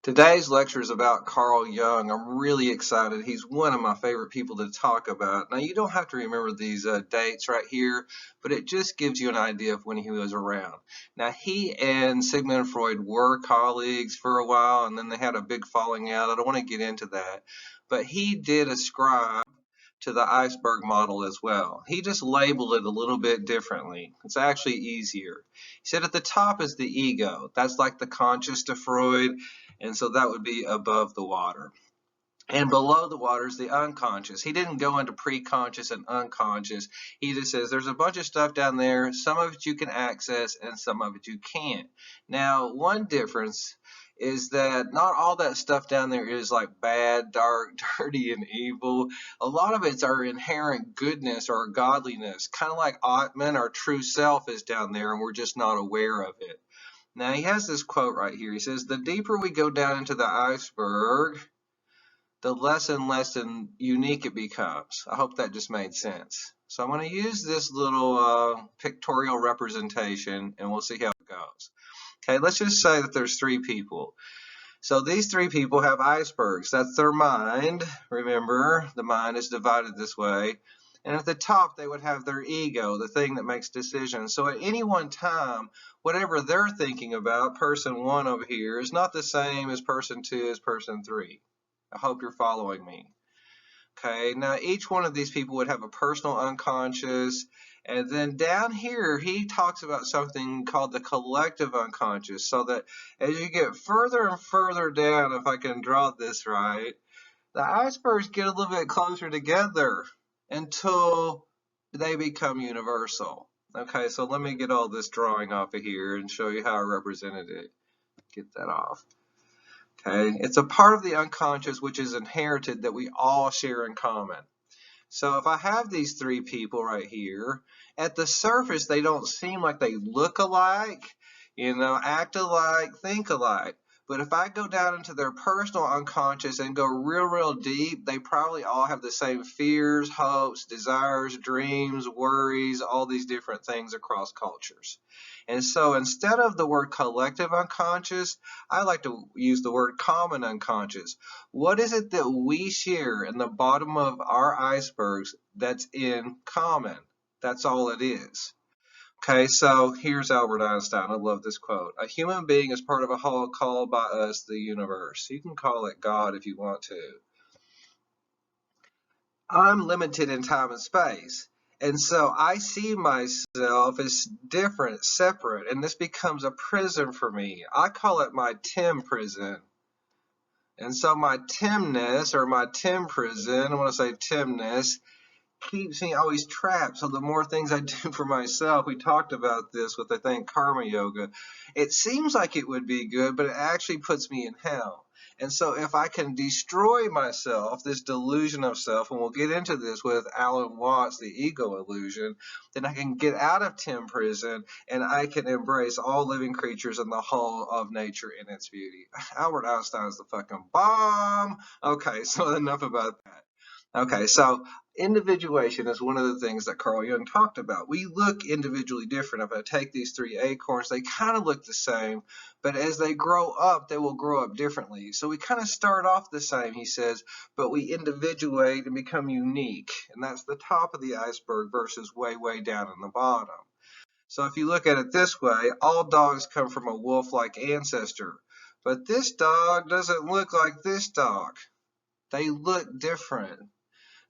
Today's lecture is about Carl Jung. I'm really excited. He's one of my favorite people to talk about. Now, you don't have to remember these dates right here, but it just gives you an idea of when he was around. Now, he and Sigmund Freud were colleagues for a while, and then they had a big falling out. I don't want to get into that, but he did ascribe to the iceberg model as well. He just labeled it a little bit differently. It's actually easier. He said at the top is the ego. That's like the conscious to Freud, and so that would be above the water. And below the water is the unconscious. He didn't go into pre-conscious and unconscious. He just says there's a bunch of stuff down there. Some of it you can access and some of it you can't. Now, one difference is that not all that stuff down there is like bad, dark, dirty, and evil. A lot of it's our inherent goodness or godliness, kind of like Atman, our true self, is down there and we're just not aware of it. Now, he has this quote right here. He says, the deeper we go down into the iceberg, the less and less unique it becomes. I hope that just made sense. So I'm going to use this little pictorial representation and we'll see how it goes. Okay, let's just say that there's three people. So these three people have icebergs. That's their mind. Remember, the mind is divided this way. And at the top, they would have their ego, the thing that makes decisions. So at any one time, whatever they're thinking about, person one over here, is not the same as person two as person three. I hope you're following me. Okay, now each one of these people would have a personal unconscious, and then down here he talks about something called the collective unconscious, so that as you get further and further down, if I can draw this right, the icebergs get a little bit closer together until they become universal. Okay, so let me get all this drawing off of here and show you how I represented it. Get that off. Okay, it's a part of the unconscious which is inherited that we all share in common. So if I have these three people right here, at the surface they don't seem like they look alike, act alike, think alike. But if I go down into their personal unconscious and go real deep, they probably all have the same fears, hopes, desires, dreams, worries, all these different things across cultures. And so instead of the word collective unconscious, I like to use the word common unconscious. What is it that we share in the bottom of our icebergs that's in common? That's all it is. Okay, so here's Albert Einstein. I love this quote. A human being is part of a whole called by us the universe. You can call it God if you want to. I'm limited in time and space. And so I see myself as different, separate, and this becomes a prison for me. I call it my Tim prison. And so my Timness, or my Tim prison, I want to say Timness, keeps me always trapped. So the more things I do for myself, we talked about this with, I think, karma yoga, it seems like it would be good, but it actually puts me in hell. And so if I can destroy myself, this delusion of self, and we'll get into this with Alan Watts, the ego illusion, then I can get out of Tim prison and I can embrace all living creatures and the whole of nature in its beauty. Albert Einstein's the fucking bomb. Okay, so enough about that. Okay, so individuation is one of the things that Carl Jung talked about. We look individually different. If I take these three acorns, they kind of look the same, but as they grow up, they will grow up differently. So we kind of start off the same, he says, but we individuate and become unique. And that's the top of the iceberg versus way down in the bottom. So if you look at it this way, all dogs come from a wolf-like ancestor. But this dog doesn't look like this dog. They look different.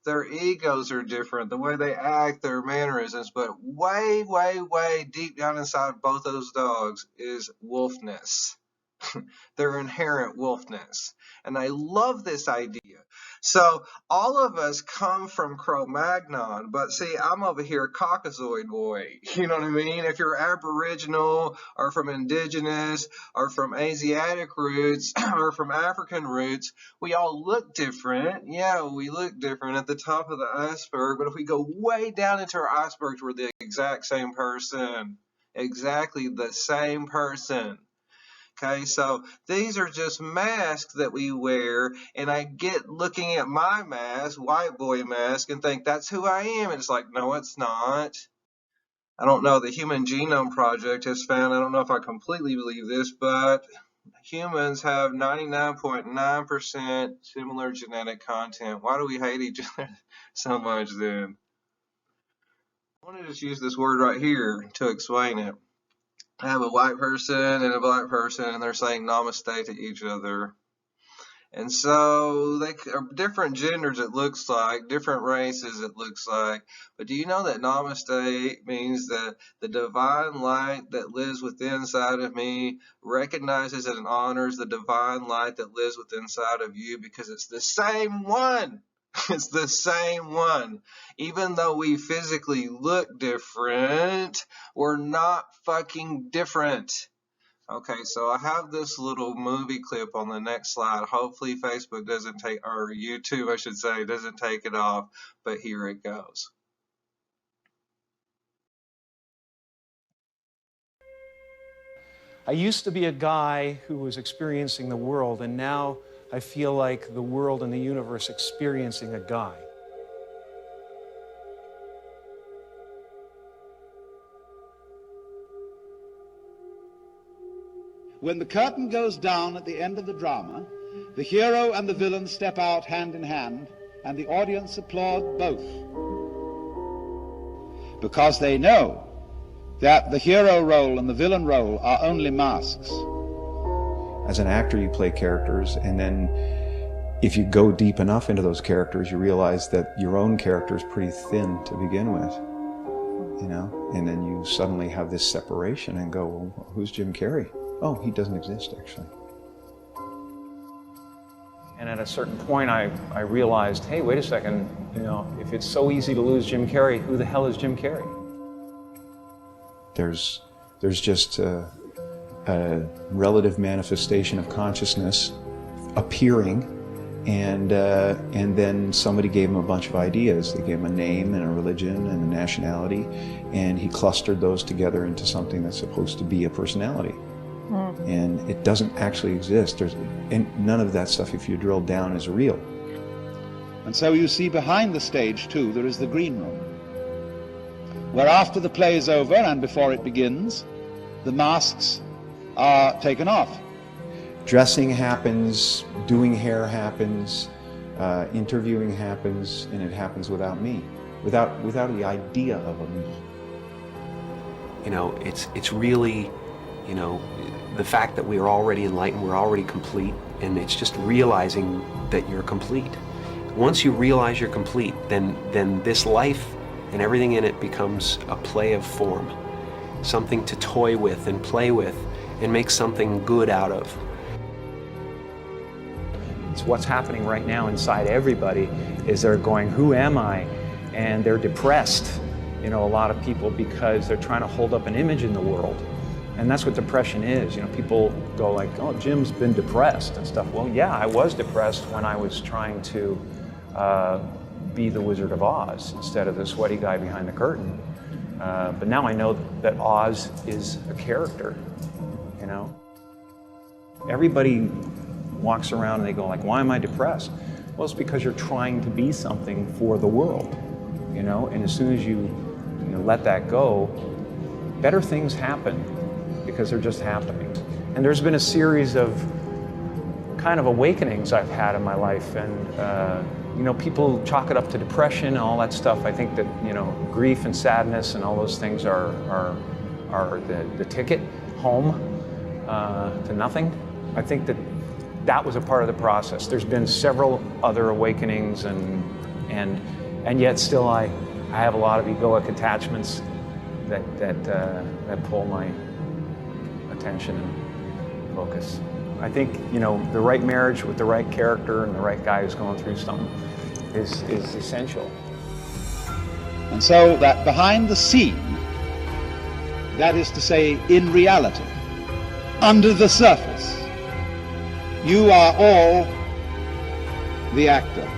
Their egos are different, the way they act, their mannerisms, but way deep down inside both those dogs is wolfness. Their inherent wolfness. And I love this idea. So all of us come from Cro-Magnon, but see, I'm over here a Caucasoid boy. You know what I mean? If you're Aboriginal or from Indigenous or from Asiatic roots or from African roots, we all look different. Yeah, we look different at the top of the iceberg, but if we go way down into our icebergs, we're the exact same person. Exactly the same person. Okay, so these are just masks that we wear, and I get looking at my mask, white boy mask, and think that's who I am. And it's like, no, it's not. I don't know. The Human Genome Project has found, I don't know if I completely believe this, but Humans have 99.9% similar genetic content. Why do we hate each other so much then? I want to just use this word right here to explain it. I have a white person and a black person, and they're saying namaste to each other. And so they are different genders, it looks like, different races, it looks like. But do you know that namaste means that the divine light that lives within inside of me recognizes and honors the divine light that lives within inside of you, because it's the same one. It's the same one. Even though we physically look different, we're not fucking different. Okay, so I have this little movie clip on the next slide. Hopefully Facebook doesn't take, or YouTube I should say, doesn't take it off, but here it goes. I used to be a guy who was experiencing the world, and now I feel like the world and the universe experiencing a guy. When the curtain goes down at the end of the drama, the hero and the villain step out hand in hand, and the audience applaud both. Because they know that the hero role and the villain role are only masks. As an actor, you play characters, and then if you go deep enough into those characters, you realize that your own character is pretty thin to begin with, you know? And then you suddenly have this separation and go, well, who's Jim Carrey? Oh, he doesn't exist, actually. And at a certain point, I realized, hey, wait a second, you know, if it's so easy to lose Jim Carrey, who the hell is Jim Carrey? There's just a relative manifestation of consciousness appearing, and then somebody gave him a bunch of ideas. They gave him a name and a religion and a nationality, and he clustered those together into something that's supposed to be a personality. And it doesn't actually exist. And none of that stuff, if you drill down, is real. And so you see behind the stage, too, there is the green room, where after the play is over and before it begins, the masks are taken off. Dressing happens, doing hair happens, interviewing happens, and it happens without me, without the idea of a me. You know, it's really, you know, the fact that we are already enlightened, we're already complete, and it's just realizing that you're complete. Once you realize you're complete, then this life and everything in it becomes a play of form, something to toy with and play with and make something good out of. It's what's happening right now inside everybody is they're going, who am I? And they're depressed, you know, a lot of people, because they're trying to hold up an image in the world. And that's what depression is. You know, people go like, oh, Jim's been depressed and stuff. Well, yeah, I was depressed when I was trying to be the Wizard of Oz instead of the sweaty guy behind the curtain. But now I know that Oz is a character, you know. Everybody walks around and they go like, why am I depressed? Well, it's because you're trying to be something for the world, you know. And as soon as you let that go, better things happen, because they're just happening. And there's been a series of kind of awakenings I've had in my life, and you know, people chalk it up to depression and all that stuff. I think that, you know, grief and sadness and all those things are the ticket home to nothing. I think that was a part of the process. There's been several other awakenings, and yet still I have a lot of egoic attachments that pull my attention and focus. I think, you know, the right marriage with the right character and the right guy who's going through something is essential. And so that behind the scene, that is to say, in reality, under the surface, you are all the actor.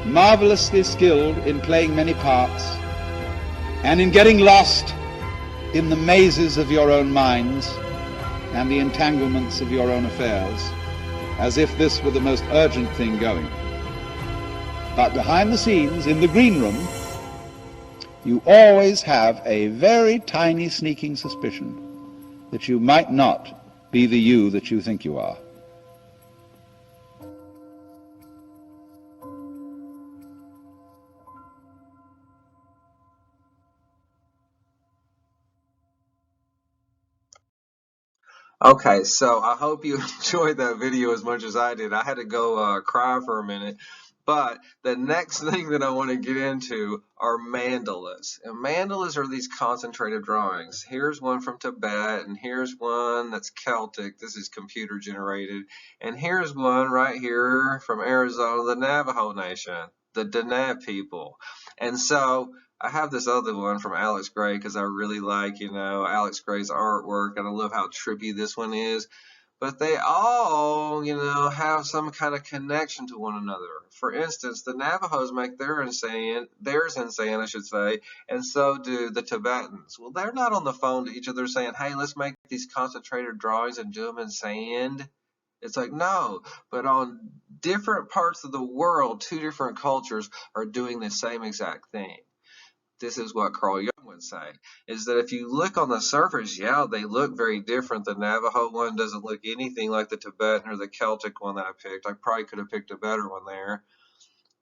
Marvelously skilled in playing many parts and in getting lost in the mazes of your own minds and the entanglements of your own affairs, as if this were the most urgent thing going. But behind the scenes, in the green room, you always have a very tiny sneaking suspicion that you might not be the you that you think you are. Okay, so I hope you enjoyed that video as much as I did. I had to go cry for a minute. But the next thing that I want to get into are mandalas. And mandalas are these concentrated drawings. Here's one from Tibet, and here's one that's Celtic. This is computer generated. And here's one right here from Arizona, the Navajo Nation, the Diné people. And so I have this other one from Alex Gray because I really like, Alex Gray's artwork, and I love how trippy this one is. But they all, have some kind of connection to one another. For instance, the Navajos make theirs insane, I should say, and so do the Tibetans. Well, they're not on the phone to each other saying, hey, let's make these concentrated drawings and do them in sand. It's like, no, but on different parts of the world, two different cultures are doing the same exact thing. This is what Carl Jung would say, is that if you look on the surface, yeah, they look very different. The Navajo one doesn't look anything like the Tibetan or the Celtic one that I picked. I probably could have picked a better one there.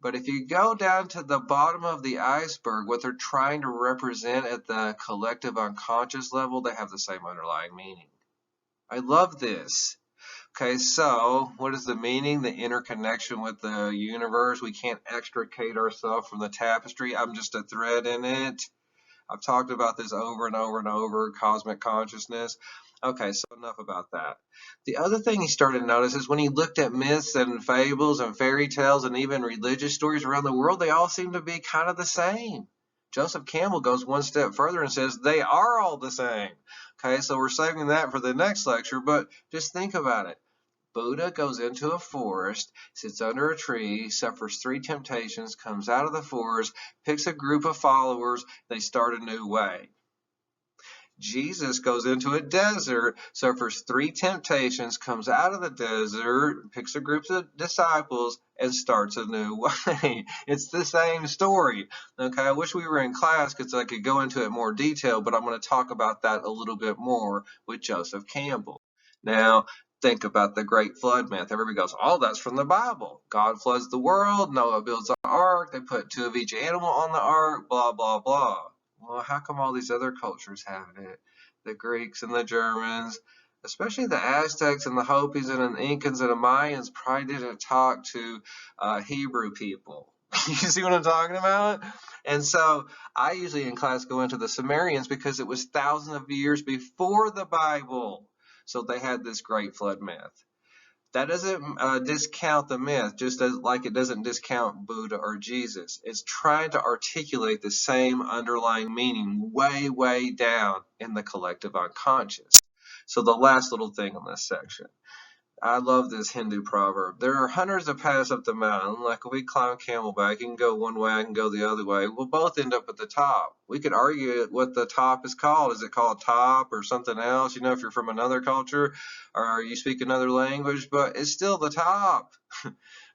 But if you go down to the bottom of the iceberg, what they're trying to represent at the collective unconscious level, they have the same underlying meaning. I love this. Okay, so what is the meaning? The interconnection with the universe. We can't extricate ourselves from the tapestry. I'm just a thread in it. I've talked about this over and over and over, cosmic consciousness. Okay, so enough about that. The other thing he started to notice is when he looked at myths and fables and fairy tales and even religious stories around the world, they all seem to be kind of the same. Joseph Campbell goes one step further and says they are all the same. Okay, so we're saving that for the next lecture, but just think about it. Buddha goes into a forest, sits under a tree, suffers 3 temptations, comes out of the forest, picks a group of followers, they start a new way. Jesus goes into a desert, suffers 3 temptations, comes out of the desert, picks a group of disciples, and starts a new way. It's the same story. Okay, I wish we were in class because I could go into it in more detail, but I'm going to talk about that a little bit more with Joseph Campbell. Now, think about the Great Flood myth. Everybody goes, oh, that's from the Bible. God floods the world, Noah builds an ark, they put 2 of each animal on the ark, blah, blah, blah. Well, how come all these other cultures have it? The Greeks and the Germans, especially the Aztecs and the Hopis and the Incans and the Mayans, probably didn't talk to Hebrew people. You see what I'm talking about? And so I usually in class go into the Sumerians because it was thousands of years before the Bible. So they had this great flood myth. That doesn't discount the myth, just as like it doesn't discount Buddha or Jesus. It's trying to articulate the same underlying meaning way, way down in the collective unconscious. So the last little thing in this section. I love this Hindu proverb. There are hundreds of paths up the mountain. Like if we climb Camelback, you can go one way, I can go the other way. We'll both end up at the top. We could argue what the top is called. Is it called top or something else? If you're from another culture or you speak another language, but it's still the top.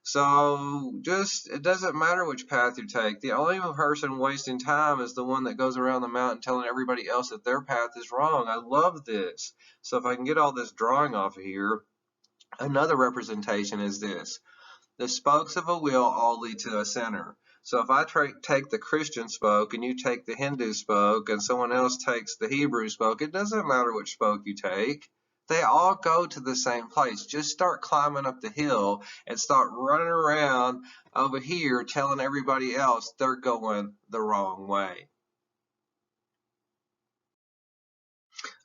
So it doesn't matter which path you take. The only person wasting time is the one that goes around the mountain telling everybody else that their path is wrong. I love this. So if I can get all this drawing off of here, another representation is this. The spokes of a wheel all lead to a center. So if I take the Christian spoke and you take the Hindu spoke and someone else takes the Hebrew spoke, it doesn't matter which spoke you take. They all go to the same place. Just start climbing up the hill and start running around over here telling everybody else they're going the wrong way.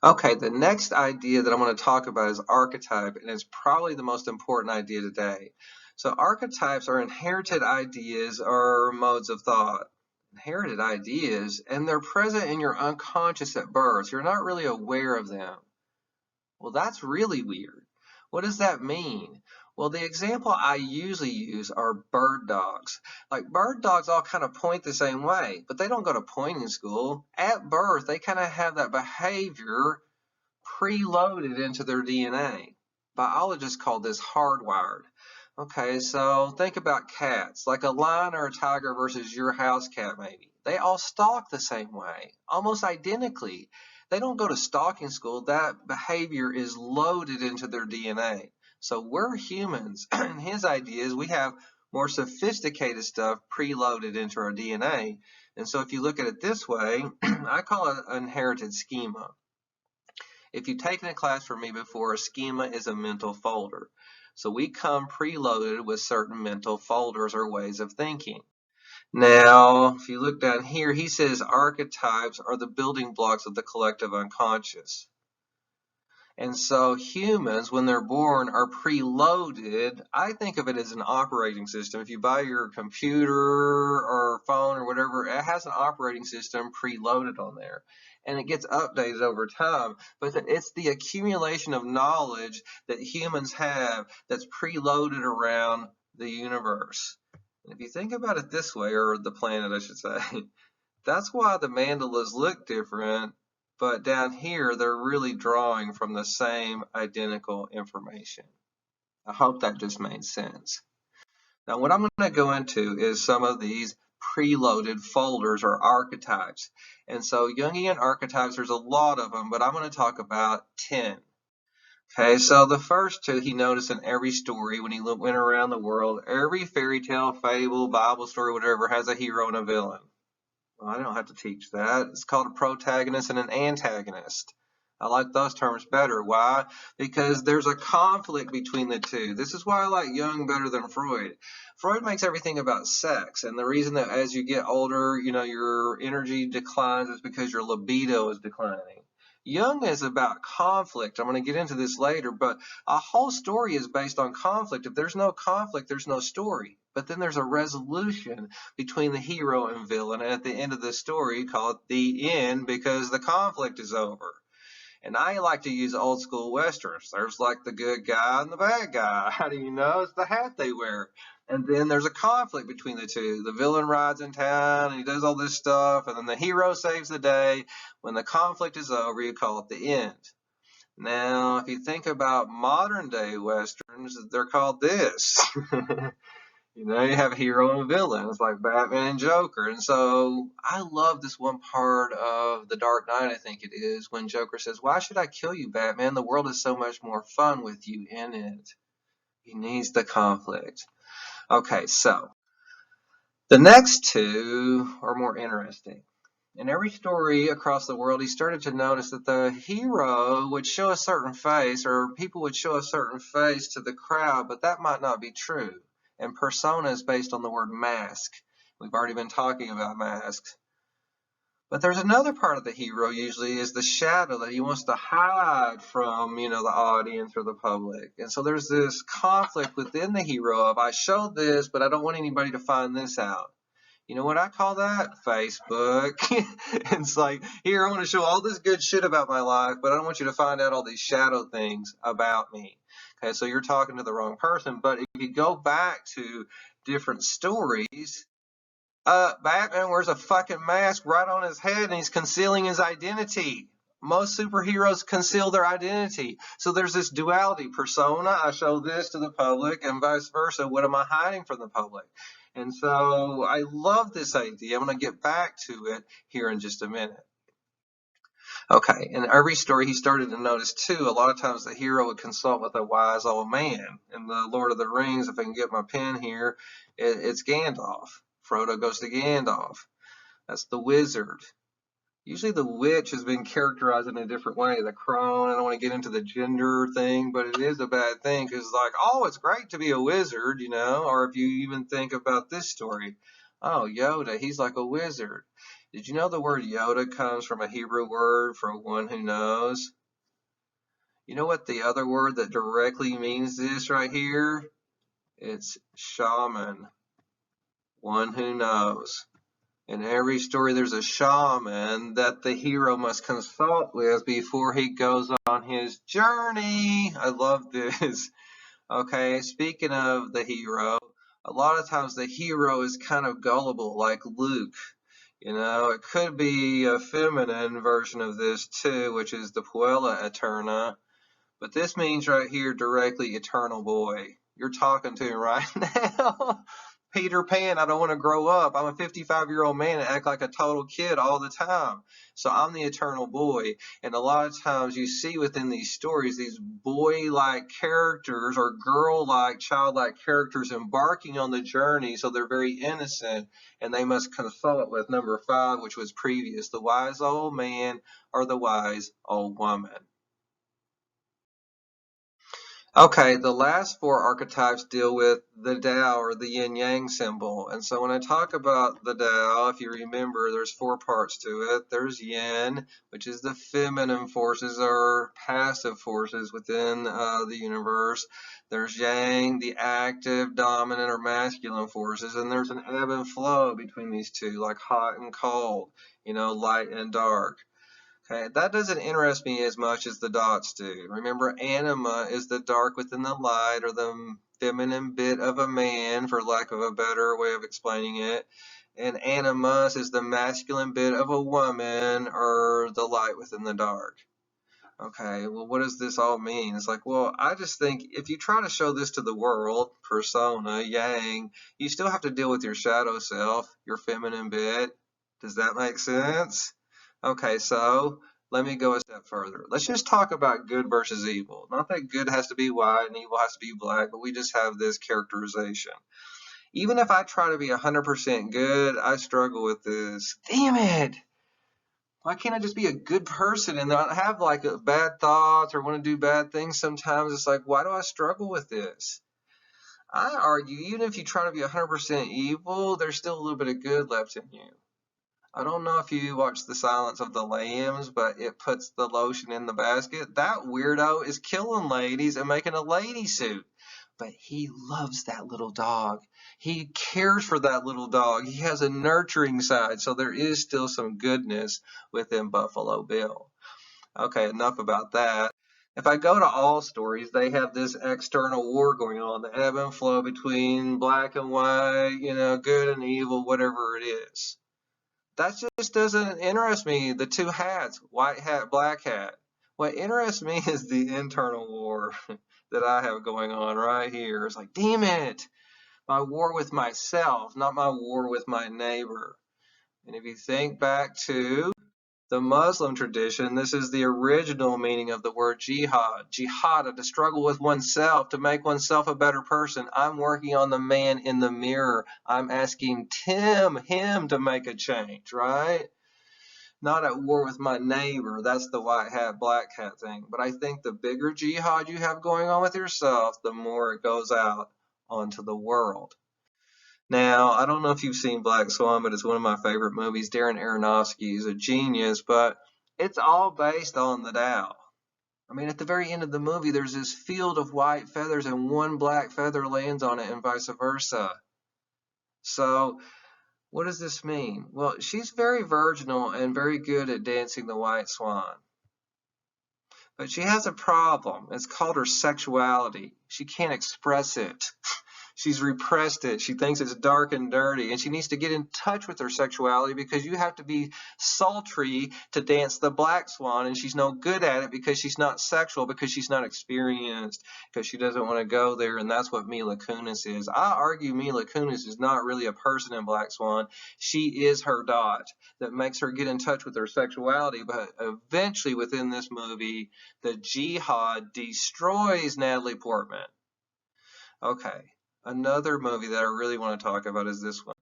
Okay, the next idea that I'm going to talk about is archetype, and it's probably the most important idea today. So archetypes are inherited ideas or modes of thought. Inherited ideas, and they're present in your unconscious at birth. You're not really aware of them. Well, that's really weird. What does that mean? Well, the example I usually use are bird dogs. Like bird dogs all kind of point the same way, but they don't go to pointing school. At birth, they kind of have that behavior preloaded into their DNA. Biologists call this hardwired. Okay, so think about cats, like a lion or a tiger versus your house cat maybe. They all stalk the same way, almost identically. They don't go to stalking school. That behavior is loaded into their DNA. So we're humans, and his idea is we have more sophisticated stuff preloaded into our DNA. And so if you look at it this way, I call it an inherited schema. If you've taken a class from me before, a schema is a mental folder. So we come preloaded with certain mental folders or ways of thinking. Now, if you look down here, he says archetypes are the building blocks of the collective unconscious. And so humans, when they're born, are preloaded. I think of it as an operating system. If you buy your computer or phone or whatever, it has an operating system preloaded on there. And it gets updated over time. But it's the accumulation of knowledge that humans have that's preloaded around the universe. And if you think about it this way, or the planet, I should say, that's why the mandalas look different. But down here, they're really drawing from the same identical information. I hope that just made sense. Now, what I'm going to go into is some of these preloaded folders or archetypes. And so Jungian archetypes, there's a lot of them, but I'm going to talk about 10. Okay, so the first two he noticed in every story when he went around the world. Every fairy tale, fable, Bible story, whatever, has a hero and a villain. Well, I don't have to teach that. It's called a protagonist and an antagonist. I like those terms better. Why? Because there's a conflict between the two. This is why I like Jung better than Freud. Freud makes everything about sex, and the reason that as you get older, your energy declines is because your libido is declining. Jung is about conflict. I'm going to get into this later, but a whole story is based on conflict. If there's no conflict, there's no story. But then there's a resolution between the hero and villain, and at the end of the story, you call it the end because the conflict is over. And I like to use old school westerns. There's like the good guy and the bad guy. How do you know? It's the hat they wear. And then there's a conflict between the two. The villain rides in town and he does all this stuff, and then the hero saves the day. When the conflict is over, you call it the end. Now, if you think about modern day westerns, they're called this. You have a hero and a villain. It's like Batman and Joker. And so I love this one part of The Dark Knight, I think it is, when Joker says, "Why should I kill you, Batman? The world is so much more fun with you in it." He needs the conflict. Okay, so the next two are more interesting. In every story across the world, he started to notice that the hero would show a certain face, or people would show a certain face to the crowd, but that might not be true. And persona is based on the word mask. We've already been talking about masks. But there's another part of the hero usually is the shadow that he wants to hide from, the audience or the public. And so there's this conflict within the hero of, I showed this, but I don't want anybody to find this out. You know what I call that? Facebook. It's like, here, I want to show all this good shit about my life, but I don't want you to find out all these shadow things about me. Okay, so you're talking to the wrong person. But if you go back to different stories, Batman wears a fucking mask right on his head and he's concealing his identity. Most superheroes conceal their identity. So there's this duality. Persona, I show this to the public, and vice versa. What am I hiding from the public? And so I love this idea. I'm going to get back to it here in just a minute. Okay, in every story he started to notice too, a lot of times the hero would consult with a wise old man. In the Lord of the Rings, if I can get my pen here, it's Gandalf. Frodo goes to Gandalf. That's the wizard. Usually the witch has been characterized in a different way. The crone, I don't want to get into the gender thing, but it is a bad thing because like, oh, it's great to be a wizard, or if you even think about this story, oh, Yoda, he's like a wizard. Did you know the word Yoda comes from a Hebrew word for one who knows? You know what the other word that directly means this right here? It's shaman, one who knows. In every story, there's a shaman that the hero must consult with before he goes on his journey. I love this. Okay, speaking of the hero, a lot of times the hero is kind of gullible, like Luke. It could be a feminine version of this too, which is the Puella Eterna. But this means right here directly eternal boy. You're talking to him right now. Peter Pan, I don't want to grow up. I'm a 55-year-old man and act like a total kid all the time. So I'm the eternal boy. And a lot of times you see within these stories, these boy-like characters or girl-like, childlike characters embarking on the journey. So they're very innocent and they must consult with number 5, which was previous, the wise old man or the wise old woman. Okay, the last 4 archetypes deal with the Tao or the yin yang symbol. And so when I talk about the Tao, if you remember, there's 4 parts to it. There's yin, which is the feminine forces or passive forces within the universe. There's yang, the active, dominant, or masculine forces. And there's an ebb and flow between these two, like hot and cold, light and dark. Okay, that doesn't interest me as much as the dots do. Remember, anima is the dark within the light, or the feminine bit of a man, for lack of a better way of explaining it. And animus is the masculine bit of a woman, or the light within the dark. Okay, well, what does this all mean? It's like, well, I just think if you try to show this to the world, persona, yang, you still have to deal with your shadow self, your feminine bit. Does that make sense? Okay, so let me go a step further. Let's just talk about good versus evil. Not that good has to be white and evil has to be black, but we just have this characterization. Even if I try to be 100% good, I struggle with this. Damn it! Why can't I just be a good person and not have like bad thoughts or want to do bad things sometimes? It's like, why do I struggle with this? I argue, even if you try to be 100% evil, there's still a little bit of good left in you. I don't know if you watch The Silence of the Lambs, but it puts the lotion in the basket. That weirdo is killing ladies and making a lady suit. But he loves that little dog. He cares for that little dog. He has a nurturing side, so there is still some goodness within Buffalo Bill. Okay, enough about that. If I go to all stories, they have this external war going on, the ebb and flow between black and white, good and evil, whatever it is. That just doesn't interest me, the 2 hats, white hat, black hat. What interests me is the internal war that I have going on right here. It's like, damn it, my war with myself, not my war with my neighbor. And if you think back to the Muslim tradition, this is the original meaning of the word jihad. Jihad, to struggle with oneself, to make oneself a better person. I'm working on the man in the mirror. I'm asking him to make a change, right? Not at war with my neighbor. That's the white hat, black hat thing. But I think the bigger jihad you have going on with yourself, the more it goes out onto the world. Now, I don't know if you've seen Black Swan, but it's one of my favorite movies. Darren Aronofsky is a genius, but it's all based on the Tao. I mean, at the very end of the movie, there's this field of white feathers and one black feather lands on it and vice versa. So, what does this mean? Well, she's very virginal and very good at dancing the white swan. But she has a problem. It's called her sexuality. She can't express it. She's repressed it. She thinks it's dark and dirty, and she needs to get in touch with her sexuality because you have to be sultry to dance the black swan, and she's no good at it because she's not sexual, because she's not experienced, because she doesn't want to go there, and that's what Mila Kunis is. I argue Mila Kunis is not really a person in Black Swan. She is her dot that makes her get in touch with her sexuality, but eventually within this movie, the jihad destroys Natalie Portman. Okay. Another movie that I really want to talk about is this one,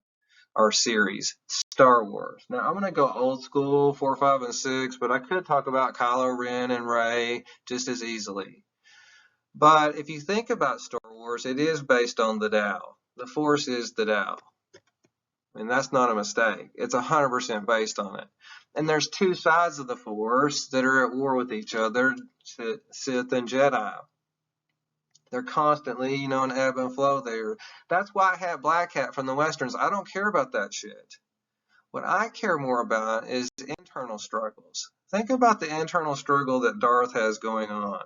our series, Star Wars. Now, I'm going to go old school, 4, 5, and 6, but I could talk about Kylo Ren and Rey just as easily. But if you think about Star Wars, it is based on the Tao. The Force is the Tao. And that's not a mistake. It's 100% based on it. And there's 2 sides of the Force that are at war with each other, Sith and Jedi. They're constantly, an ebb and flow there. That's why I have black hat from the Westerns. I don't care about that shit. What I care more about is internal struggles. Think about the internal struggle that Darth has going on.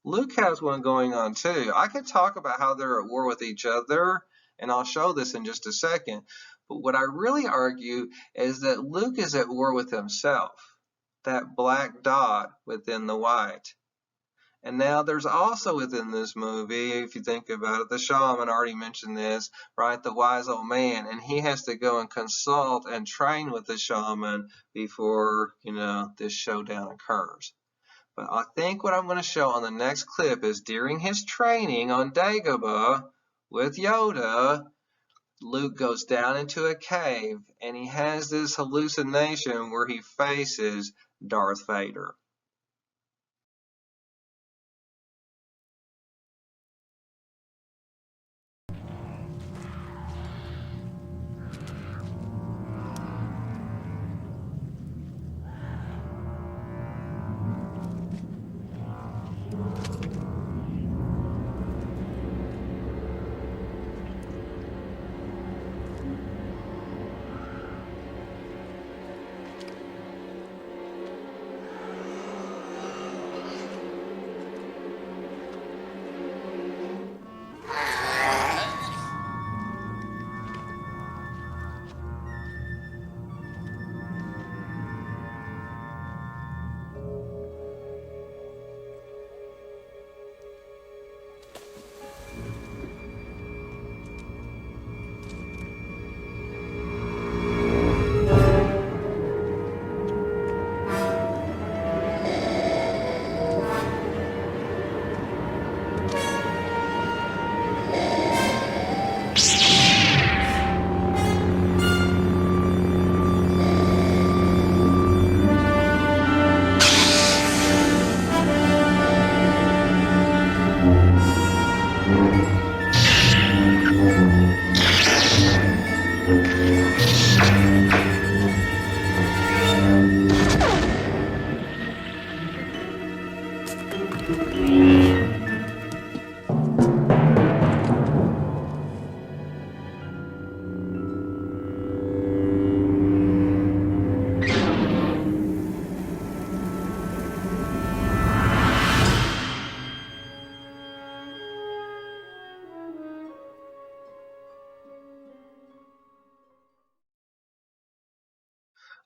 Luke has one going on too. I could talk about how they're at war with each other, and I'll show this in just a second. But what I really argue is that Luke is at war with himself, that black dot within the white. And now there's also within this movie, if you think about it, the shaman already mentioned this, right? The wise old man, and he has to go and consult and train with the shaman before, this showdown occurs. But I think what I'm going to show on the next clip is during his training on Dagobah with Yoda, Luke goes down into a cave and he has this hallucination where he faces Darth Vader.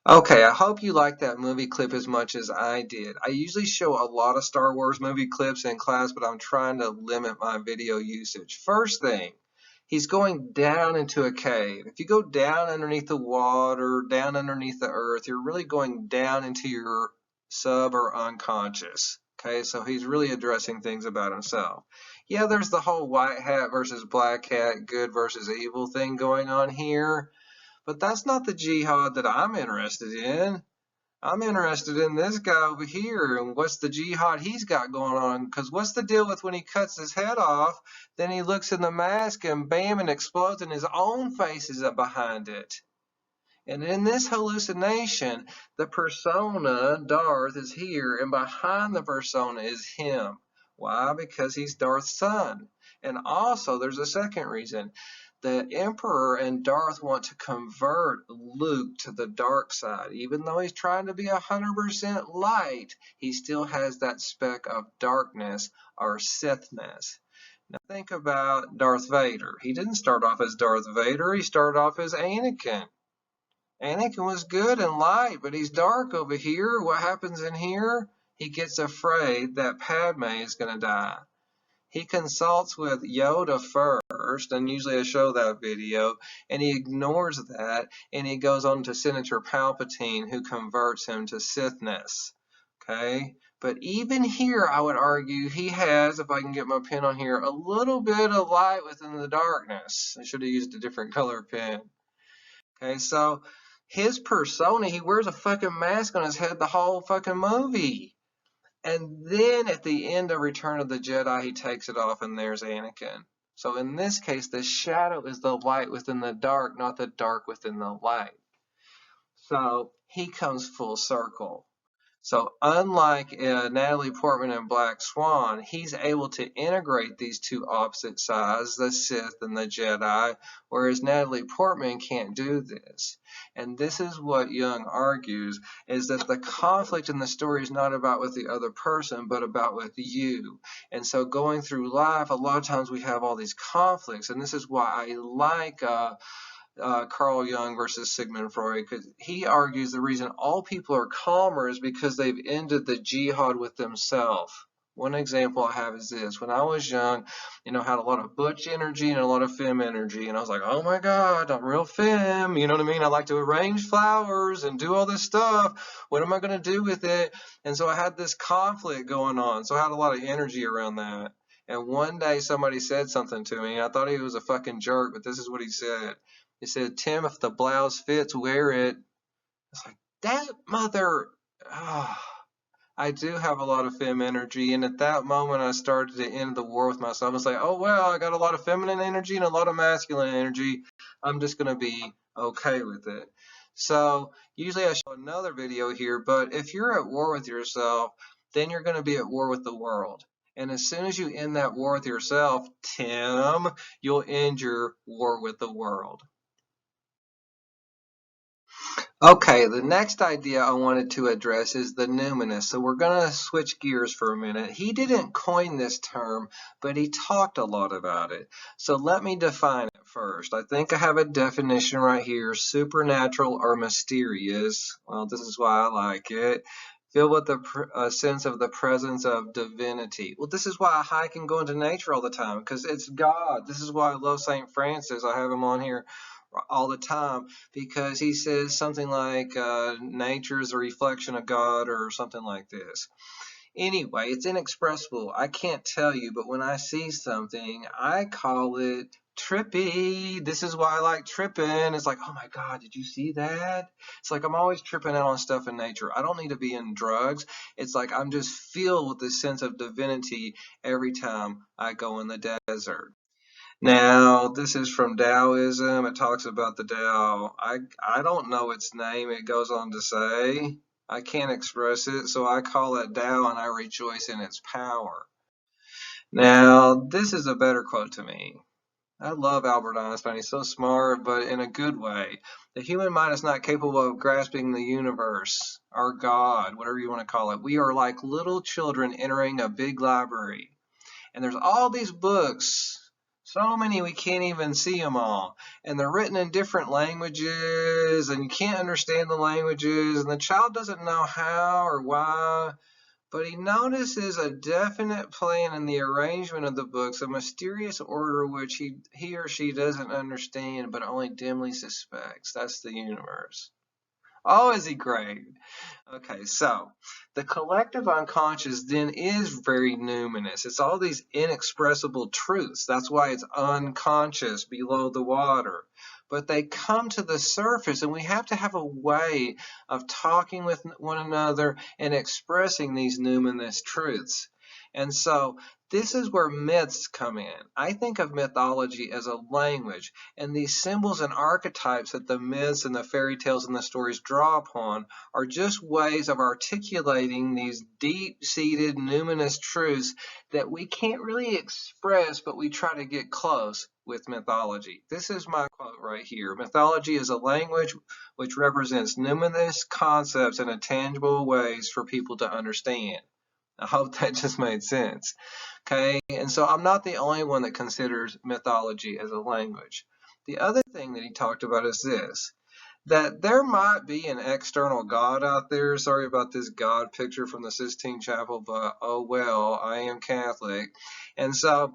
Okay, I hope you liked that movie clip as much as I did. I usually show a lot of Star Wars movie clips in class, but I'm trying to limit my video usage. First thing, he's going down into a cave. If you go down underneath the water, down underneath the earth, you're really going down into your sub or unconscious. Okay, so he's really addressing things about himself. Yeah, there's the whole white hat versus black hat, good versus evil thing going on here. But that's not the jihad that I'm interested in. I'm interested in this guy over here and what's the jihad he's got going on. Because what's the deal with when he cuts his head off, then he looks in the mask and bam, it explodes and his own face is up behind it. And in this hallucination, the persona, Darth, is here and behind the persona is him. Why? Because he's Darth's son. And also, there's a second reason. The Emperor and Darth want to convert Luke to the dark side. Even though he's trying to be 100% light, he still has that speck of darkness or Sithness. Now think about Darth Vader. He didn't start off as Darth Vader, he started off as Anakin. Anakin was good and light, but he's dark over here. What happens in here? He gets afraid that Padme is going to die. He consults with Yoda first, and usually I show that video, and he ignores that, and he goes on to Senator Palpatine, who converts him to Sithness. Okay? But even here, I would argue he has, if I can get my pen on here, a little bit of light within the darkness. I should have used a different color pen. Okay, so his persona, he wears a fucking mask on his head the whole fucking movie. And then at the end of Return of the Jedi, he takes it off and there's Anakin. So in this case, the shadow is the light within the dark, not the dark within the light. So he comes full circle. So unlike Natalie Portman in Black Swan, he's able to integrate these two opposite sides, the Sith and the Jedi, whereas Natalie Portman can't do this. And this is what Jung argues, is that the conflict in the story is not about with the other person, but about with you. And so going through life, a lot of times we have all these conflicts, and this is why I like Carl Jung versus Sigmund Freud, because he argues the reason all people are calmer is because they've ended the jihad with themselves. One example I have is this. When I was young, I had a lot of butch energy and a lot of femme energy. And I was like, oh my God, I'm real femme. You know what I mean? I like to arrange flowers and do all this stuff. What am I going to do with it? And so I had this conflict going on. So I had a lot of energy around that. And one day somebody said something to me. I thought he was a fucking jerk, but this is what he said. He said, Tim, if the blouse fits, wear it. It's like, that mother... Oh. I do have a lot of femme energy, and at that moment I started to end the war with myself. I was like, oh well, I got a lot of feminine energy and a lot of masculine energy. I'm just going to be okay with it. So usually I show another video here, but if you're at war with yourself, then you're going to be at war with the world. And as soon as you end that war with yourself, Tim, you'll end your war with the world. Okay, the next idea I wanted to address is the Numinous. So we're going to switch gears for a minute. He didn't coin this term, but he talked a lot about it. So let me define it first. I think I have a definition right here. Supernatural or mysterious. Well, this is why I like it. Filled with a sense of the presence of divinity. Well, this is why I hike and go into nature all the time, because it's God. This is why I love St. Francis. I have him on here all the time, because he says something like nature is a reflection of God or something like this. Anyway, it's inexpressible. I can't tell you, but when I see something, I call it trippy. This is why I like tripping. It's like, oh my God, did you see that? It's like I'm always tripping out on stuff in nature. I don't need to be in drugs. It's like I'm just filled with this sense of divinity every time I go in the desert. Now, this is from Taoism. It talks about the Tao. I don't know its name, it goes on to say. I can't express it, so I call it Tao and I rejoice in its power. Now, this is a better quote to me. I love Albert Einstein. He's so smart, but in a good way. The human mind is not capable of grasping the universe, or God, whatever you want to call it. We are like little children entering a big library. And there's all these books. So many we can't even see them all. And they're written in different languages, and you can't understand the languages, and the child doesn't know how or why, but he notices a definite plan in the arrangement of the books, a mysterious order which he or she doesn't understand, but only dimly suspects. That's the universe. Oh, is he great? Okay, so the collective unconscious then is very numinous. It's all these inexpressible truths. That's why it's unconscious below the water. But they come to the surface, and we have to have a way of talking with one another and expressing these numinous truths. And so this is where myths come in. I think of mythology as a language, and these symbols and archetypes that the myths and the fairy tales and the stories draw upon are just ways of articulating these deep-seated numinous truths that we can't really express, but we try to get close with mythology. This is my quote right here. Mythology is a language which represents numinous concepts in tangible ways for people to understand. I hope that just made sense. Okay, and so I'm not the only one that considers mythology as a language. The other thing that he talked about is this, that there might be an external God out there. Sorry about this God picture from the Sistine Chapel, but oh well, I am Catholic. And so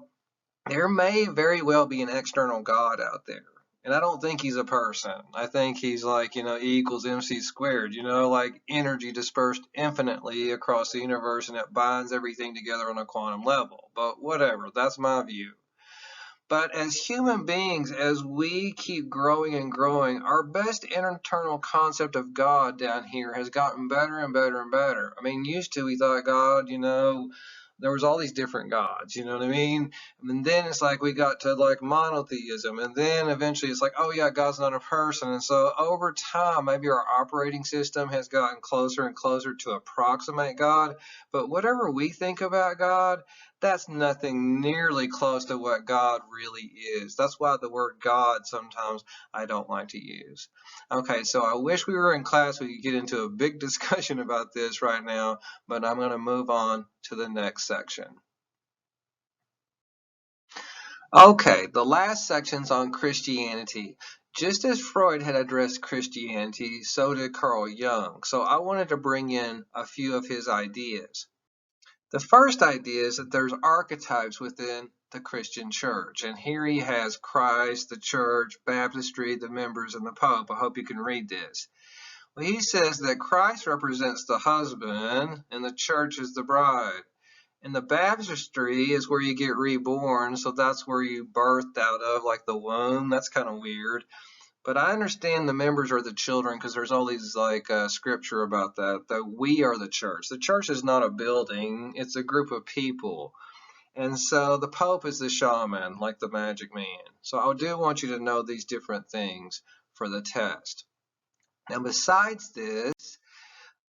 there may very well be an external God out there. And I don't think he's a person. I think he's like, E equals MC squared, like energy dispersed infinitely across the universe, and it binds everything together on a quantum level. But whatever, that's my view. But as human beings, as we keep growing and growing, our best internal concept of God down here has gotten better and better and better. I mean, used to we thought God, there was all these different gods, you know what I mean? And then it's like we got to like monotheism, and then eventually it's like, oh yeah, God's not a person. And so over time, maybe our operating system has gotten closer and closer to approximate God. But whatever we think about God, that's nothing nearly close to what God really is. That's why the word God sometimes I don't like to use. Okay, so I wish we were in class. We could get into a big discussion about this right now, but I'm going to move on to the next section. Okay, the last section's on Christianity. Just as Freud had addressed Christianity, so did Carl Jung. So I wanted to bring in a few of his ideas. The first idea is that there's archetypes within the Christian church. And here he has Christ, the church, baptistry, the members, and the Pope. I hope you can read this. Well, he says that Christ represents the husband and the church is the bride. And the baptistry is where you get reborn, so that's where you birthed out of, like the womb. That's kind of weird. But I understand the members are the children because there's all these scripture about that we are the church. The church is not a building, it's a group of people. And so the Pope is the shaman, like the magic man. So I do want you to know these different things for the test. Now besides this,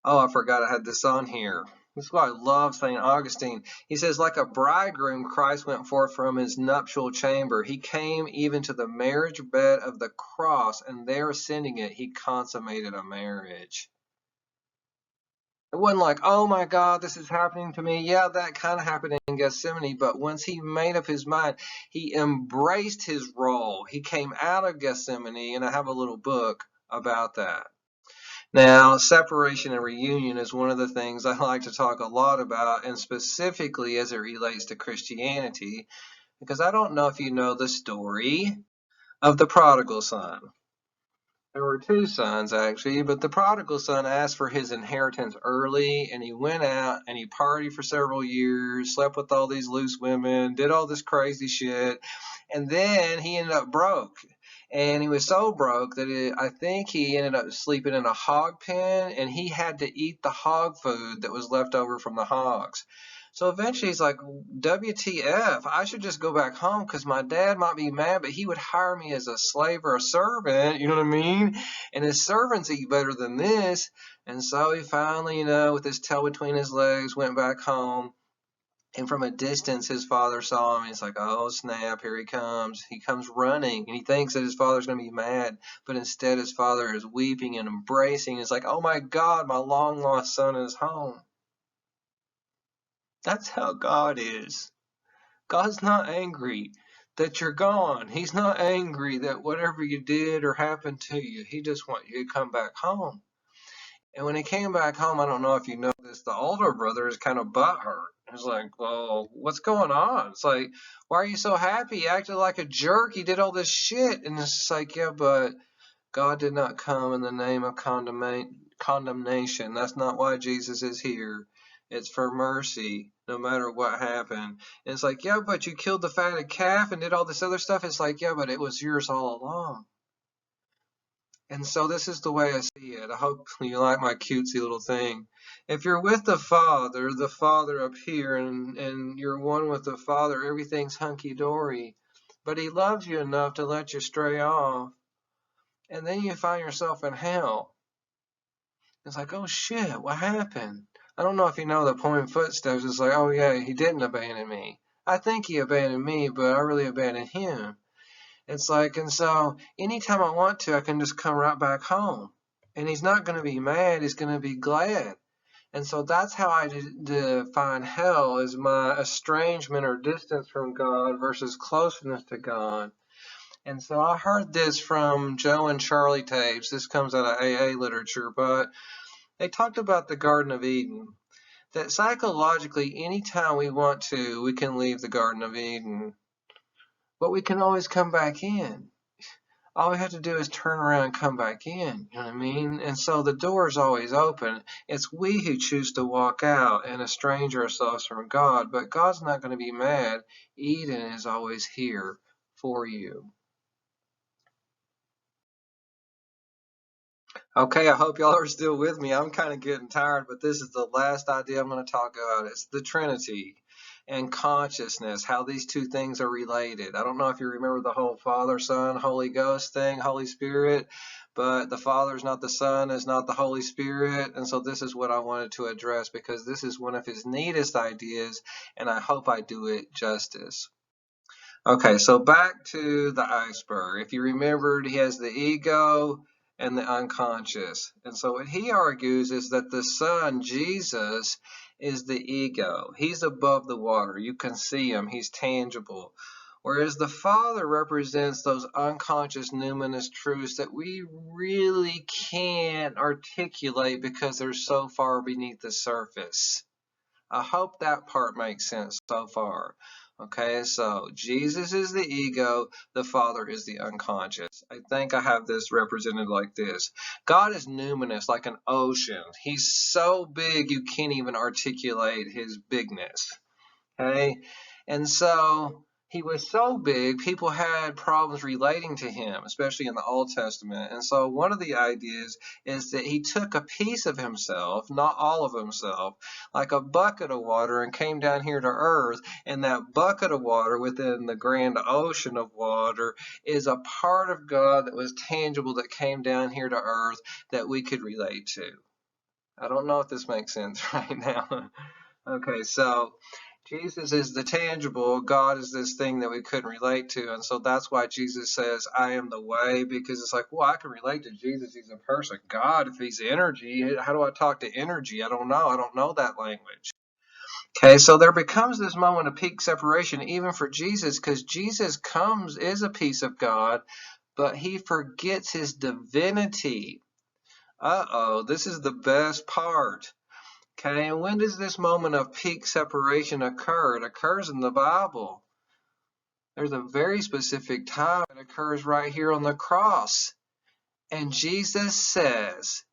oh, I forgot I had this on here. This is why I love St. Augustine. He says, like a bridegroom, Christ went forth from his nuptial chamber. He came even to the marriage bed of the cross, and there ascending it, he consummated a marriage. It wasn't like, oh my God, this is happening to me. Yeah, that kind of happened in Gethsemane, but once he made up his mind, he embraced his role. He came out of Gethsemane, and I have a little book about that. Now, separation and reunion is one of the things I like to talk a lot about, and specifically as it relates to Christianity, because I don't know if you know the story of the prodigal son. There were two sons, actually, but the prodigal son asked for his inheritance early, and he went out and he partied for several years, slept with all these loose women, did all this crazy shit, and then he ended up broke. And he was so broke that I think he ended up sleeping in a hog pen, and he had to eat the hog food that was left over from the hogs. So eventually he's like, WTF, I should just go back home because my dad might be mad, but he would hire me as a slave or a servant, you know what I mean? And his servants eat better than this. And so he finally, with his tail between his legs, went back home. And from a distance, his father saw him. He's like, oh, snap, here he comes. He comes running, and he thinks that his father's going to be mad. But instead, his father is weeping and embracing. He's like, oh, my God, my long-lost son is home. That's how God is. God's not angry that you're gone. He's not angry that whatever you did or happened to you. He just wants you to come back home. And when he came back home, I don't know if you know this, the older brother is kind of butthurt. He's like, well, what's going on? It's like, why are you so happy? He acted like a jerk. He did all this shit. And it's just like, yeah, but God did not come in the name of condemnation. That's not why Jesus is here. It's for mercy, no matter what happened. And it's like, yeah, but you killed the fatted calf and did all this other stuff. It's like, yeah, but it was yours all along. And so this is the way I see it. I hope you like my cutesy little thing. If you're with the Father up here, and you're one with the Father, everything's hunky-dory. But he loves you enough to let you stray off. And then you find yourself in hell. It's like, oh shit, what happened? I don't know if you know the poem Footsteps. It's like, oh yeah, he didn't abandon me. I think he abandoned me, but I really abandoned him. It's like, and so anytime I want to, I can just come right back home. And he's not going to be mad, he's going to be glad. And so that's how I define hell, as my estrangement or distance from God versus closeness to God. And so I heard this from Joe and Charlie tapes. This comes out of AA literature, but they talked about the Garden of Eden. That psychologically, anytime we want to, we can leave the Garden of Eden. But we can always come back in. All we have to do is turn around and come back in. You know what I mean? And so the door is always open. It's we who choose to walk out and estrange ourselves from God. But God's not going to be mad. Eden is always here for you. Okay, I hope y'all are still with me. I'm kind of getting tired, but this is the last idea I'm going to talk about. It's the Trinity and consciousness, how these two things are related. I don't know if you remember the whole Father, Son, Holy Ghost thing, Holy Spirit, but the Father is not the Son, is not the Holy Spirit. And so this is what I wanted to address, because this is one of his neatest ideas, and I hope I do it justice. Okay, so back to the iceberg. If you remembered, he has the ego and the unconscious. And so what he argues is that the Son, Jesus, is the ego. He's above the water. You can see him. He's tangible. Whereas the Father represents those unconscious numinous truths that we really can't articulate because they're so far beneath the surface. I hope that part makes sense so far. Okay, so Jesus is the ego, the Father is the unconscious. I think I have this represented like this. God is numinous, like an ocean. He's so big you can't even articulate his bigness. Okay, and so he was so big, people had problems relating to him, especially in the Old Testament. And so one of the ideas is that he took a piece of himself, not all of himself, like a bucket of water, and came down here to earth. And that bucket of water within the grand ocean of water is a part of God that was tangible, that came down here to earth, that we could relate to. I don't know if this makes sense right now. Okay, so Jesus is the tangible, God is this thing that we couldn't relate to, and so that's why Jesus says, I am the way, because it's like, well, I can relate to Jesus, he's a person. God, if he's energy, how do I talk to energy? I don't know that language. Okay, so there becomes this moment of peak separation, even for Jesus, because Jesus is a piece of God, but he forgets his divinity. This is the best part. Okay, and when does this moment of peak separation occur? It occurs in the Bible. There's a very specific time. It occurs right here on the cross. And Jesus says,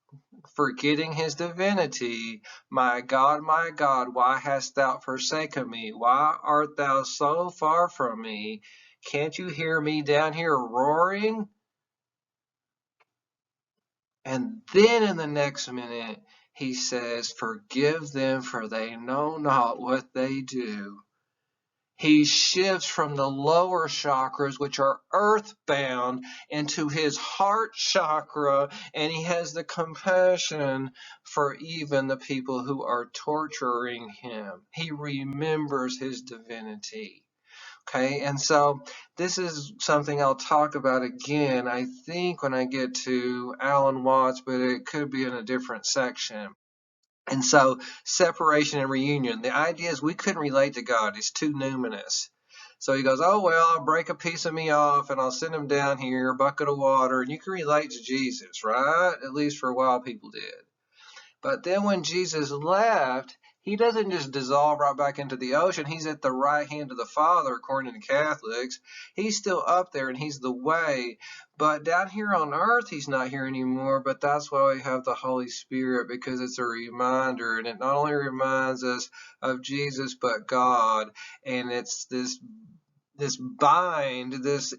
forgetting his divinity, my God, why hast thou forsaken me? Why art thou so far from me? Can't you hear me down here roaring? And then in the next minute, he says, forgive them, for they know not what they do. He shifts from the lower chakras, which are earthbound, into his heart chakra, and he has the compassion for even the people who are torturing him. He remembers his divinity. Okay, and so this is something I'll talk about again, I think, when I get to Alan Watts, but it could be in a different section. And so separation and reunion, the idea is we couldn't relate to God. He's too numinous. So he goes, oh, well, I'll break a piece of me off and I'll send him down here, a bucket of water, and you can relate to Jesus, right? At least for a while people did. But then when Jesus left, he doesn't just dissolve right back into the ocean. He's at the right hand of the Father, according to Catholics. He's still up there, and he's the way. But down here on earth, he's not here anymore. But that's why we have the Holy Spirit, because it's a reminder. And it not only reminds us of Jesus, but God. And it's this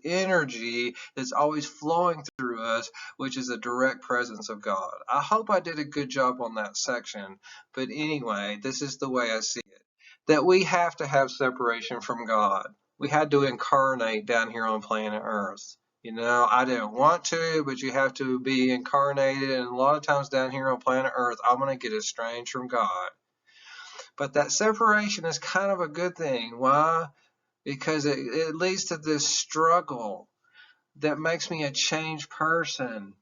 energy that's always flowing through us, which is a direct presence of God. I hope I did a good job on that section, but anyway, this is the way I see it. That we have to have separation from God. We had to incarnate down here on planet Earth. You know, I didn't want to, but you have to be incarnated, and a lot of times down here on planet Earth, I'm going to get estranged from God. But that separation is kind of a good thing. Why? Because it leads to this struggle that makes me a changed person.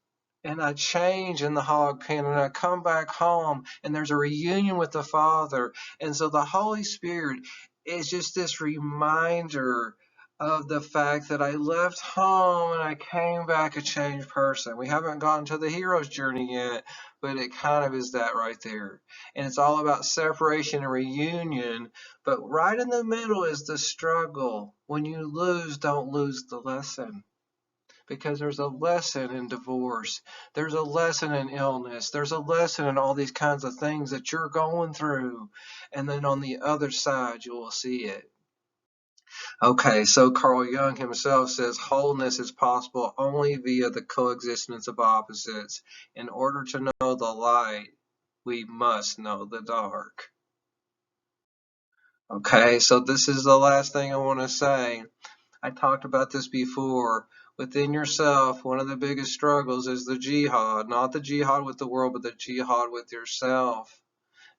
And I change in the hog pen, and I come back home, and there's a reunion with the Father. And so the Holy Spirit is just this reminder of the fact that I left home and I came back a changed person. We haven't gotten to the hero's journey yet, but it kind of is that right there. And it's all about separation and reunion, but right in the middle is the struggle. When you lose, don't lose the lesson. Because there's a lesson in divorce. There's a lesson in illness. There's a lesson in all these kinds of things that you're going through. And then on the other side, you will see it. Okay, so Carl Jung himself says wholeness is possible only via the coexistence of opposites. In order to know the light, we must know the dark. Okay, so this is the last thing I want to say. I talked about this before. Within yourself, one of the biggest struggles is the jihad. Not the jihad with the world, but the jihad with yourself.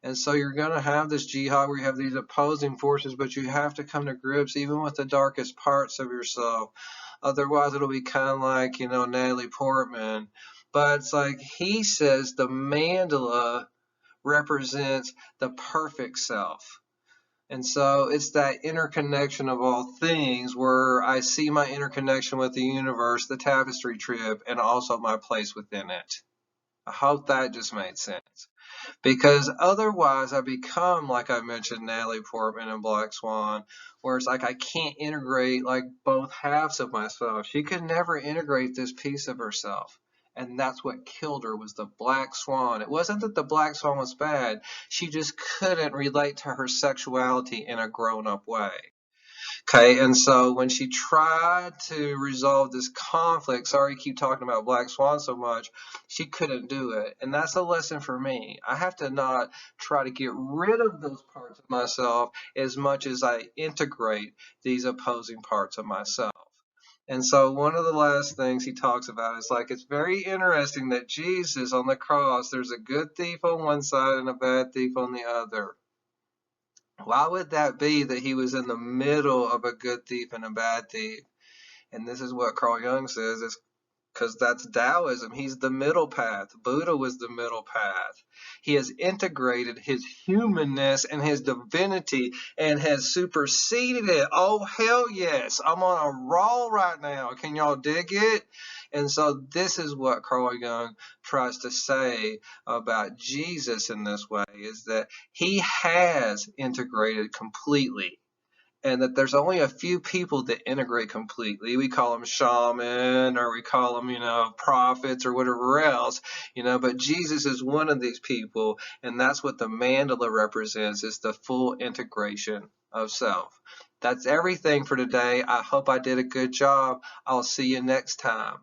And so you're going to have this jihad where you have these opposing forces, but you have to come to grips even with the darkest parts of yourself. Otherwise, it'll be kind of like, Natalie Portman. But it's like he says the mandala represents the perfect self. And so it's that interconnection of all things where I see my interconnection with the universe, the tapestry trip, and also my place within it. I hope that just made sense. Because otherwise I become, like I mentioned, Natalie Portman and Black Swan, where it's like I can't integrate like both halves of myself. She could never integrate this piece of herself. And that's what killed her, was the Black Swan. It wasn't that the Black Swan was bad. She just couldn't relate to her sexuality in a grown-up way. Okay, and so when she tried to resolve this conflict, sorry I keep talking about Black Swan so much, she couldn't do it. And that's a lesson for me. I have to not try to get rid of those parts of myself as much as I integrate these opposing parts of myself. And so one of the last things he talks about is like, it's very interesting that Jesus on the cross, there's a good thief on one side and a bad thief on the other. Why would that be, that he was in the middle of a good thief and a bad thief? And this is what Carl Jung says, is because that's Taoism. He's the middle path. Buddha was the middle path. He has integrated his humanness and his divinity and has superseded it. Oh, hell yes. I'm on a roll right now. Can y'all dig it? And so this is what Carl Jung tries to say about Jesus in this way, is that he has integrated completely, and that there's only a few people that integrate completely. We call them shaman, or we call them, prophets or whatever else, but Jesus is one of these people, and that's what the mandala represents, is the full integration of self. That's everything for today. I hope I did a good job. I'll see you next time.